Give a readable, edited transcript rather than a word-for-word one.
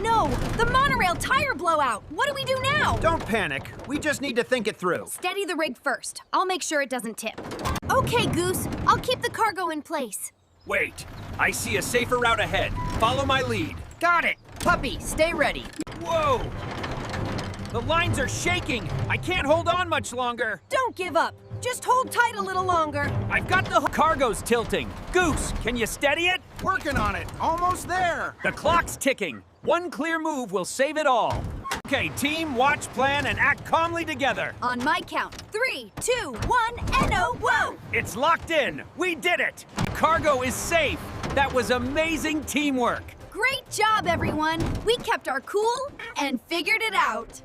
no! The monorail tire blowout! What do we do now? Don't panic. We just need to think it through. Steady the rig first. I'll make sure it doesn't tip. Okay, Goose. I'll keep the cargo in place. Wait, I see a safer route ahead. Follow my lead. Got it! Puppy, stay ready. Whoa! The lines are shaking. I can't hold on much longer. Don't give up. Just hold tight a little longer. I've got the cargo's tilting. Goose, can you steady it? Working on it. Almost there. The clock's ticking. One clear move will save it all. Okay, team, watch, plan, and act calmly together. On my count. 3, 2, 1, and oh, whoa! It's locked in. We did it. Cargo is safe. That was amazing teamwork. Great job, everyone. We kept our cool and figured it out.